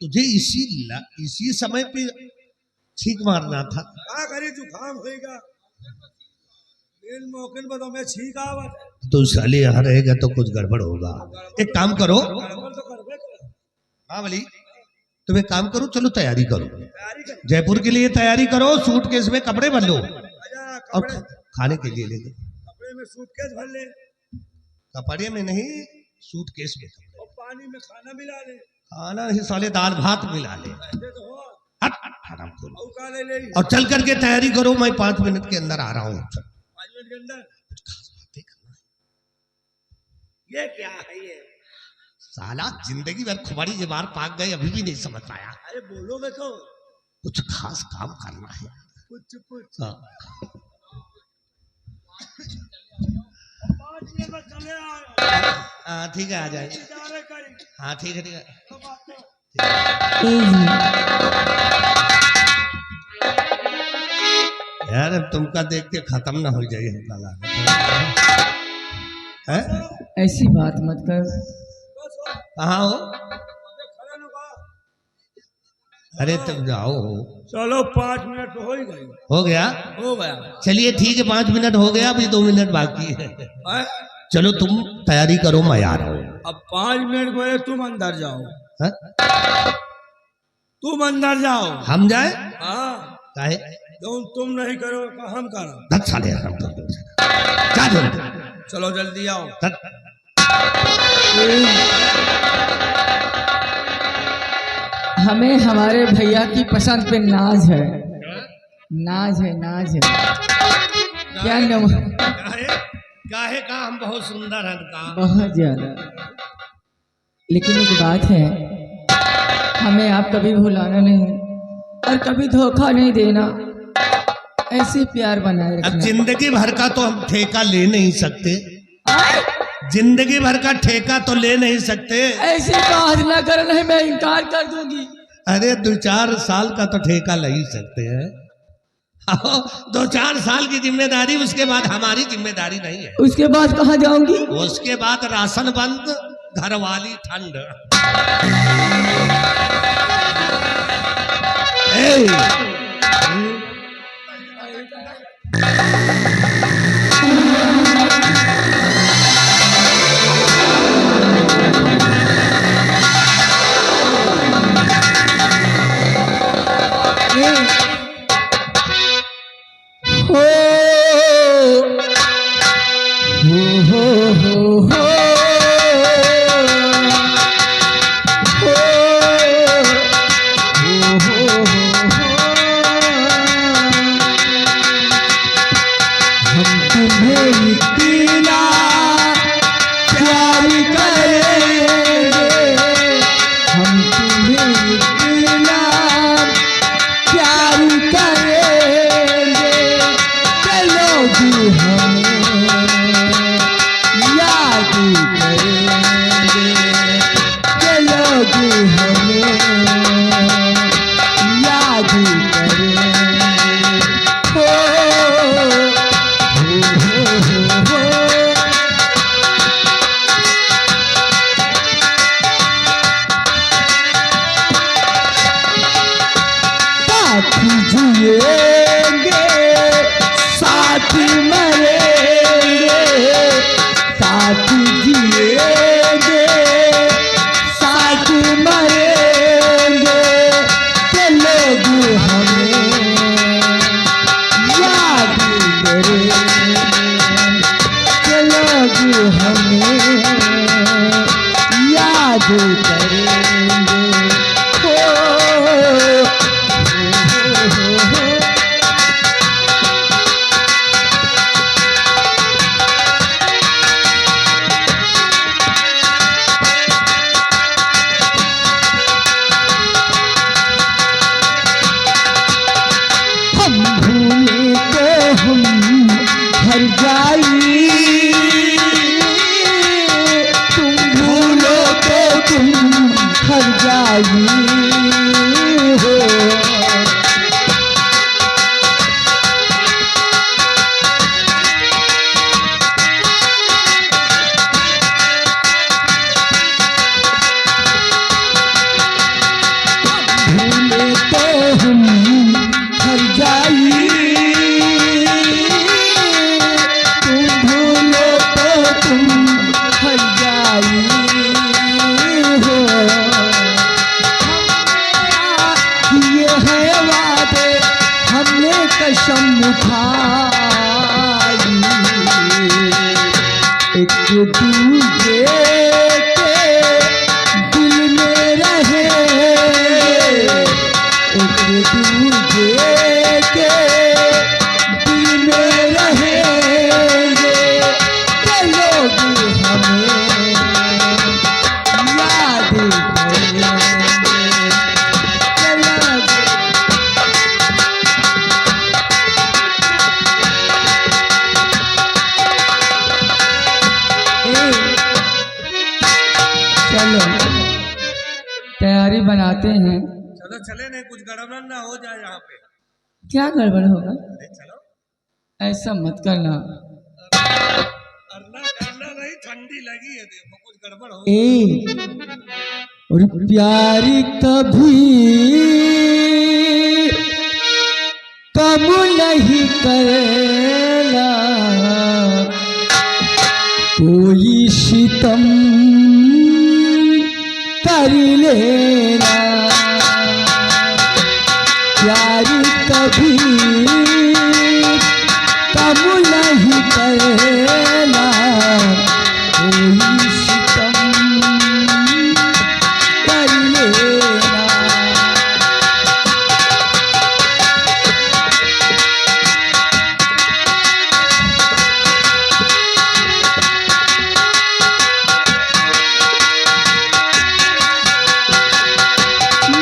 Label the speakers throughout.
Speaker 1: तुझे इसी समय पे छींक मारना था।
Speaker 2: क्या करे जुकाम होएगा मेल मौके पर तो मैं छींक आवत
Speaker 1: तो साले यहाँ रहेगा तो कुछ गड़बड़ होगा। एक काम करो, हाँ बोली तुम एक काम करो, चलो तैयारी करो, जयपुर के लिए तैयारी करो, सूटकेस में कपड़े भर लो और खाने के लिए ले लो।
Speaker 2: कपड़े में सूटकेस भर ले,
Speaker 1: कपड़े में नहीं सूटकेस में,
Speaker 2: और पानी में खाना मिला ले,
Speaker 1: खाना नहीं साले दाल भात मिला ले,
Speaker 2: आराम करो
Speaker 1: और चल करके तैयारी करो। मैं 5 मिनट के अंदर आ रहा हूँ।
Speaker 2: 5 मिनट के अंदर ये क्या है ये
Speaker 1: साला जिंदगी भर खुमारी ये बार पाक गए अभी भी नहीं समझ पाया।
Speaker 2: अरे बोलोगे तो
Speaker 1: कुछ खास काम करना है।
Speaker 2: कुछ
Speaker 1: हाँ ठीक है आ जाए। हाँ ठीक है ठीक है। यार तुमका देख के खत्म ना हो जाए हमका लागत है।
Speaker 3: ऐसी बात मत कर।
Speaker 1: कहाँ हो? अरे तुम जाओ।
Speaker 2: चलो 5 मिनट तो हो ही गई।
Speaker 1: हो गया चलिए ठीक है 5 मिनट हो गया, अभी 2 मिनट बाकी है। चलो तुम तैयारी करो, मैं आ रहा हूँ।
Speaker 2: अब 5 मिनट में तुम अंदर जाओ।
Speaker 1: हा?
Speaker 2: तुम अंदर जाओ।
Speaker 1: हम जाए?
Speaker 2: हाँ
Speaker 1: काहे?
Speaker 2: तुम नहीं करो तो हम करो।
Speaker 1: दस साले हम कर दो। जा जल्दी।
Speaker 2: चलो जल्दी आओ।
Speaker 3: हमें हमारे भैया की पसंद पे नाज है, नाज है, नाज है। क्या नाम?
Speaker 1: काहे का हम बहुत सुंदर हैं का?
Speaker 3: बहुत ज्यादा। लेकिन एक बात है, हमें आप कभी भुलाना नहीं और कभी धोखा नहीं देना, ऐसे प्यार बनाए रखना।
Speaker 1: अब जिंदगी भर का तो हम ठेका ले नहीं सकते, जिंदगी भर का ठेका तो ले नहीं सकते।
Speaker 3: ऐसी बात ना कर, नहीं मैं इनकार कर दूंगी।
Speaker 1: अरे 2-4 साल का तो ठेका ले ही सकते हैं। 2-4 साल की जिम्मेदारी, उसके बाद हमारी जिम्मेदारी नहीं है।
Speaker 3: उसके बाद कहाँ जाऊंगी?
Speaker 1: उसके बाद राशन बंद, घरवाली ठंड।
Speaker 3: एक दूजे के दिल में रहे, एक दूजे के दिल में रहेंगे, के लोग हमें याद करेंगे, के लोग। चलो तैयारी बनाते हैं।
Speaker 1: चलो चले, नहीं कुछ गड़बड़ ना हो जाए यहाँ पे।
Speaker 3: क्या गड़बड़ होगा?
Speaker 1: अरे चलो,
Speaker 3: ऐसा मत करना।
Speaker 1: करना करना नहीं, ठंडी लगी है, देखो कुछ गड़बड़ हो।
Speaker 3: और प्यारी कभी कम नहीं करेला, कोई सितम कर लेना, प्यारी कभी कम नहीं करेला, कोई सितम कर लेना।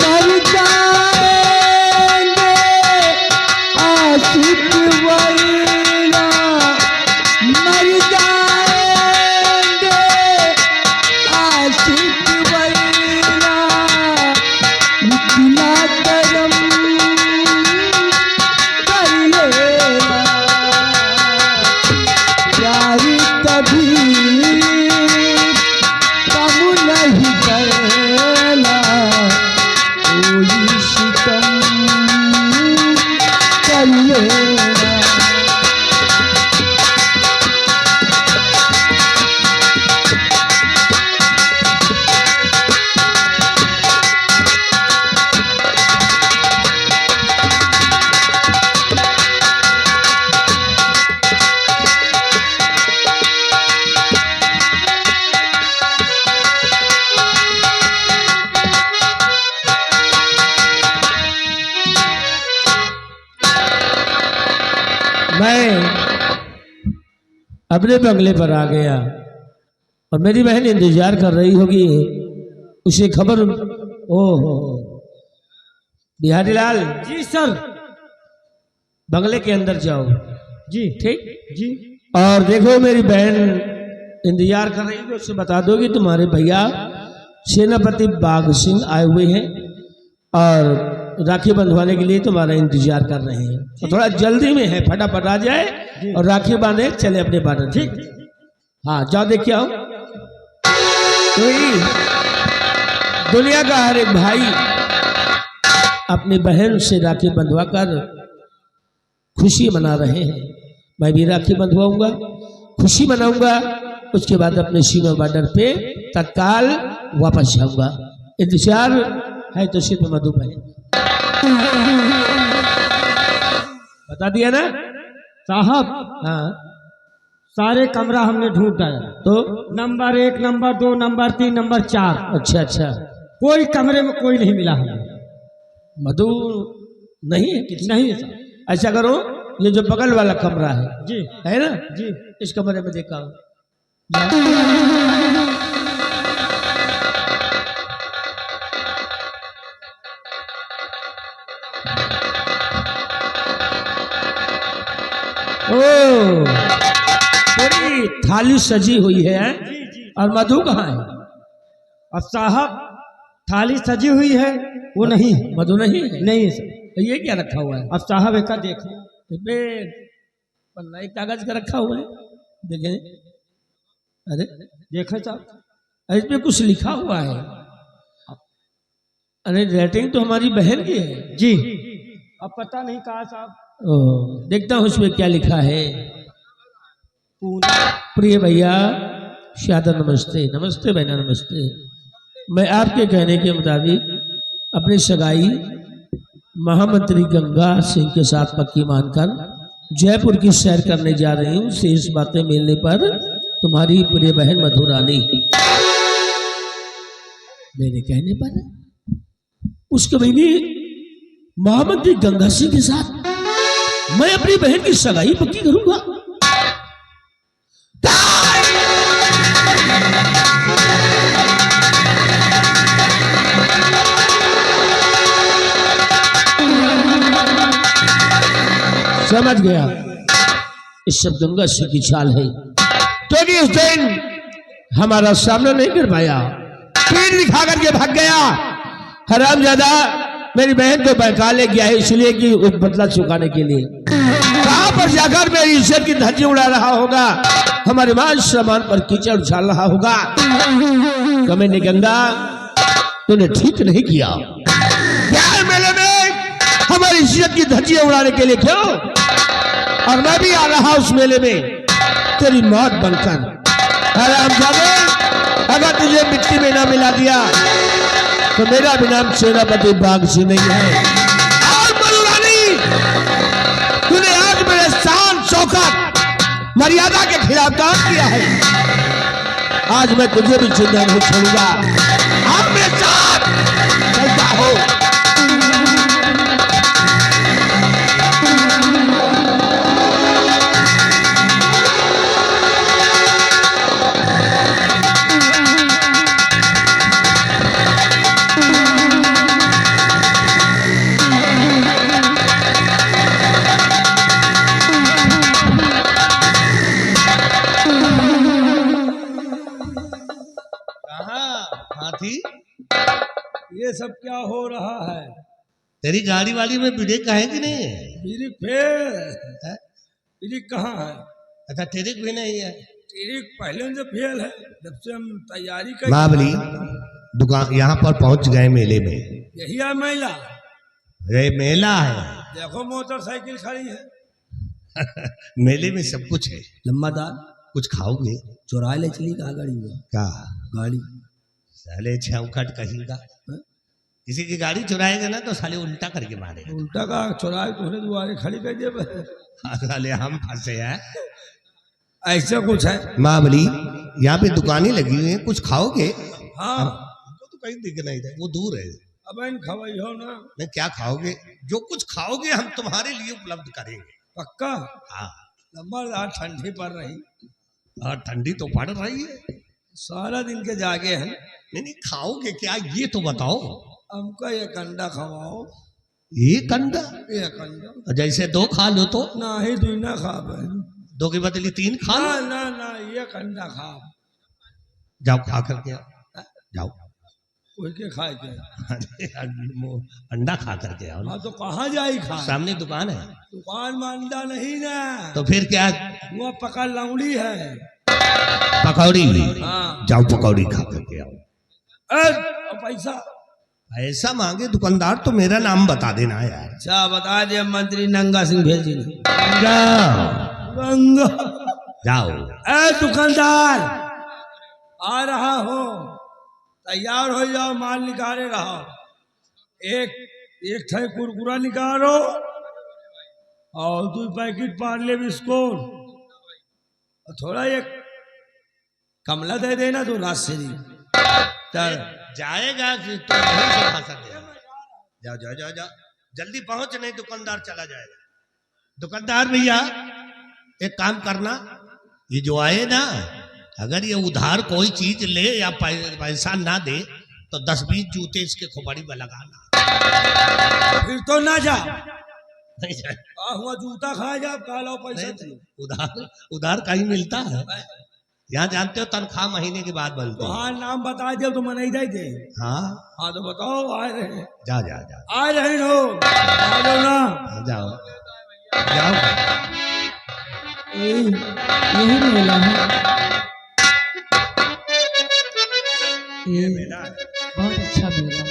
Speaker 3: मर जाएंगे आशिक वरना, मर जाएंगे आशिक वरना, इतना करम कर लेना, प्यारी कभी कम नहीं करना, कोई सितम कर लेना।
Speaker 4: मैं अपने बंगले पर आ गया और मेरी बहन इंतजार कर रही होगी, उसे खबर। ओहो बिहारी लाल
Speaker 2: जी सर।
Speaker 4: बंगले के अंदर जाओ।
Speaker 2: जी
Speaker 4: ठीक
Speaker 2: जी।
Speaker 4: और देखो मेरी बहन इंतजार कर रही है, उससे बता दो कि तुम्हारे भैया सेनापति बाघ सिंह आए हुए हैं और राखी बंधवाने के लिए तुम्हारा इंतजार कर रहे हैं। तो थोड़ा जल्दी में है, फटाफट आ जाए और राखी बांधे चले अपने पार्टनर। ठीक, हाँ जाओ देख के आओ। कोई दुनिया का हर एक भाई अपनी बहन से राखी बंधवा कर खुशी मना रहे हैं। मैं भी राखी बंधवाऊंगा, खुशी मनाऊंगा, उसके बाद अपने सीमा बॉर्डर पे तत्काल वापस जाऊंगा। इंतजार है तो सिर्फ मधु बहन। बता दिया ना
Speaker 2: साहब?
Speaker 4: हाँ।
Speaker 2: सारे कमरा हमने ढूंढ डाला,
Speaker 4: तो
Speaker 2: नंबर 1, नंबर 2, नंबर 3, नंबर 4,
Speaker 4: अच्छा अच्छा,
Speaker 2: कोई कमरे में कोई नहीं मिला हमें।
Speaker 4: मधु नहीं है किसी?
Speaker 2: नहीं सर।
Speaker 4: ऐसा करो, ये जो बगल वाला कमरा है
Speaker 2: जी
Speaker 4: है ना,
Speaker 2: जी।
Speaker 4: इस कमरे में देखा हो। ओ पूरी थाली सजी हुई है और मधु कहाँ है?
Speaker 2: अब साहब थाली सजी हुई है, वो नहीं है।
Speaker 4: मधु नहीं है?
Speaker 2: नहीं सर।
Speaker 4: तो ये क्या रखा हुआ है?
Speaker 2: अब साहब एक देखो,
Speaker 4: इसमें पन्ना एक कागज का रखा हुआ है, देखें। अरे
Speaker 2: देखो साहब,
Speaker 4: इसमें कुछ लिखा हुआ है। अरे रेटिंग तो हमारी बहन की है
Speaker 2: जी। अब पता नहीं कहा साहब।
Speaker 4: ओह, देखता हूँ उसमें क्या लिखा है।
Speaker 2: पूना।
Speaker 4: प्रिय भैया शादा नमस्ते। नमस्ते बहना नमस्ते। मैं आपके कहने के मुताबिक अपनी सगाई महामंत्री गंगा सिंह के साथ पक्की मानकर जयपुर की सैर करने जा रही हूँ। शेष बातें मिलने पर तुम्हारी प्रिय बहन मधुरानी मेरे कहने पर उस कमीनी महामंत्री गंगा सिंह के साथ मैं अपनी बहन की सगाई पक्की करूंगा। समझ गया, इस सब गंगा सिंह की चाल है। तो इस दिन हमारा सामना नहीं कर पाया, पीठ दिखा करके भाग गया। हरामजादा मेरी बहन को बहका ले गया है, इसलिए कि उस बदला चुकाने के लिए। कहां पर जाकर मेरी इज्जत की धज्जी उड़ा रहा होगा, हमारे मान सम्मान पर कीचड़ उछाल रहा होगा। कमीनी गंगा, तूने ठीक नहीं किया। क्या मेले में हमारी इज्जत की धज्जी उड़ाने के लिए क्यों? और मैं भी आ रहा उस मेले में तेरी मौत बनकर। हरामजादे, अगर तुझे मिट्टी में ना मिला दिया तो मेरा भी नाम सेनापति बाघ सिंह नहीं है। और मधुरानी, तूने आज मेरे शान शौकत मर्यादा के खिलाफ काम किया है। आज मैं तुझे भी जिंदा नहीं छोड़ूंगा। आप मेरे साथ चलता हो।
Speaker 2: ये सब क्या हो रहा है?
Speaker 1: तेरी गाड़ी वाली में ब्रेक है कि नहीं?
Speaker 2: ब्रेक फेल है। ब्रेक कहाँ है?
Speaker 1: अच्छा, ट्रिक भी नहीं है।
Speaker 2: ट्रिक पहले से फेल है, जब से हम तैयारी कर।
Speaker 1: महाबली दुकान यहाँ पर पहुंच गए मेले में।
Speaker 2: यही है मेला?
Speaker 1: ये मेला है।
Speaker 2: देखो मोटरसाइकिल खड़ी है।
Speaker 1: मेले में सब कुछ है।
Speaker 2: लम्बादार
Speaker 1: कुछ खाओगे?
Speaker 2: चुरा ले चली कहा गाड़ी में?
Speaker 1: क्या
Speaker 2: गाड़ी
Speaker 1: साले छौकट कहेगा। किसी की गाड़ी चुराएगा ना तो साले उल्टा करके मारेगा।
Speaker 2: उल्टा का चुराए तुमने दुआरे खड़ी कर दिया।
Speaker 1: साले हम फंसे हैं।
Speaker 2: ऐसा कुछ है?
Speaker 1: महाबली यहाँ पे दुकानें लगी हुई हैं, कुछ खाओगे?
Speaker 2: हाँ,
Speaker 1: हमको तो कहीं दिख नहीं था, वो दूर है।
Speaker 2: अब इन खवाई हो ना।
Speaker 1: नहीं, क्या खाओगे? जो कुछ खाओगे हम तुम्हारे लिए उपलब्ध करेंगे।
Speaker 2: पक्का?
Speaker 1: हाँ।
Speaker 2: नंबरदार, ठंडी पड़ रही।
Speaker 1: और ठंडी तो पड़ रही है,
Speaker 2: सारा दिन के जागे हैं।
Speaker 1: नहीं खाओगे क्या ये तो बताओ।
Speaker 2: हमको ये कंडा खवाओ।
Speaker 1: एक अंडा?
Speaker 2: एक अंडा
Speaker 1: जैसे दो खा लो तो
Speaker 2: ना ही दुई ना खा बहन।
Speaker 1: दो की बदली तीन खा
Speaker 2: ना
Speaker 1: लो।
Speaker 2: ना ना, ये कंडा खा।
Speaker 1: जाओ खा करके आओ, जाओ।
Speaker 2: कोई के खाए के?
Speaker 1: अरे अंडा खा करके आओ।
Speaker 2: हाँ तो कहाँ जाई खा?
Speaker 1: सामने दुकान है।
Speaker 2: दुकान में अंडा नहीं ना।
Speaker 1: तो फिर क्या?
Speaker 2: वो पका लौड़ी है।
Speaker 1: पकौड़ी?
Speaker 2: हाँ।
Speaker 1: जाओ पकौड़ी खा करके आओ।
Speaker 2: पैसा
Speaker 1: ऐसा मांगे दुकानदार तो मेरा नाम बता देना यार।
Speaker 2: अच्छा बता दे, मंत्री नंगा सिंह भेजी।
Speaker 1: गंगा जाओ।
Speaker 2: दुकानदार आ रहा हो, तैयार हो जाओ, माल निकाले रहो। एक ठे कुरकुरा निकालो और 2 पैकेट पार्ले बिस्कुट, थोड़ा एक कमला दे देना तो रास्ते चल
Speaker 1: जाएगा कि तो नहीं से खा सकते। जाओ जाओ जाओ जाओ, जल्दी पहुंच, नहीं दुकानदार चला जाएगा। दुकानदार भैया एक काम करना, ये जो आए ना, अगर ये उधार कोई चीज ले या पैसा ना दे तो 10-20 जूते इसके खोपड़ी में लगाना।
Speaker 2: फिर तो ना जा।
Speaker 1: नहीं जाए।
Speaker 2: हुआ जूता खा जा, काला पैसा
Speaker 1: उधार कहीं मिलता है? यहाँ जानते हो तनख्वाह महीने के बाद बनती है।
Speaker 2: हाँ, नाम बता दे तो मनाई दे।
Speaker 1: हाँ
Speaker 2: हाँ तो बताओ, आए रहे।
Speaker 1: जा जा जा,
Speaker 2: आ रहे लोग, आ जाओ ना।
Speaker 1: जाओ जाओ।
Speaker 3: यही मेला है। ये बहुत अच्छा मेला।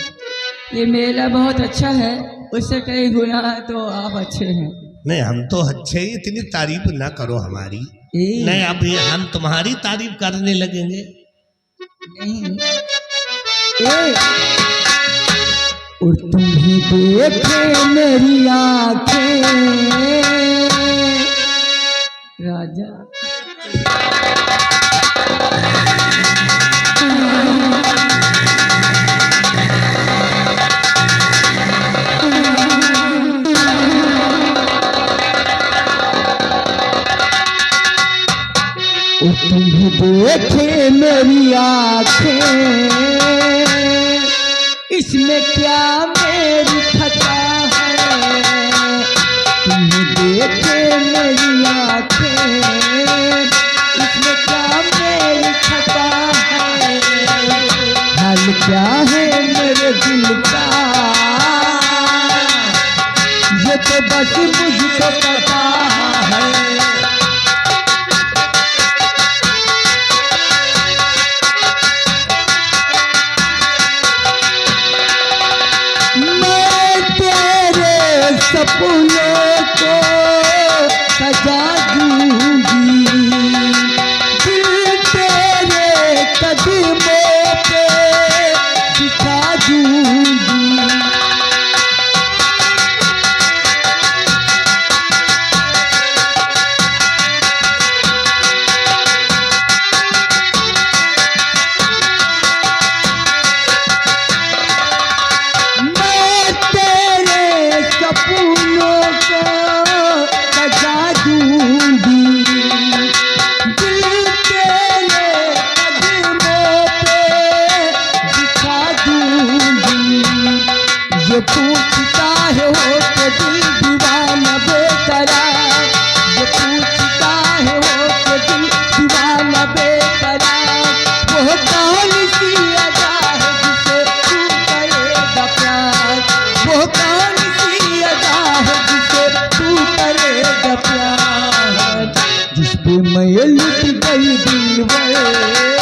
Speaker 3: ये मेला बहुत अच्छा है, उससे कई गुना तो आप अच्छे हैं।
Speaker 1: नहीं, हम तो अच्छे ही, इतनी तारीफ ना करो हमारी। नहीं, अब ये हम तुम्हारी तारीफ करने लगेंगे।
Speaker 3: नहीं, और तुम ही देखे मेरी आंखें, राजा।
Speaker 5: तुम्हें देखे मेरी आँखें, इसमें क्या मेरी खता है। तुम्हें देखे मेरी आँखें, इसमें क्या मेरी खता है। हाल क्या है मेरे दिल का, ये तो बस मुझको पता है। सपनों को सजा दूंगी, दिल तेरे कदमों पे बिछा दूंगी। मैं तेरे सपनों को सजा दूंगी, दिल तेरे कदमों पे बिछा दूंगी। ये पूछता है हो के दिल दीवाना बेकरार, ये पूछता है हो के दिल दीवाना बेकरार। वो कौन सी अदा है जिसे तू करेगा प्यार, वो कौन सी अदा है जिसे तू करेगा प्यार। जिस पे मैं लुट गई दिलवर,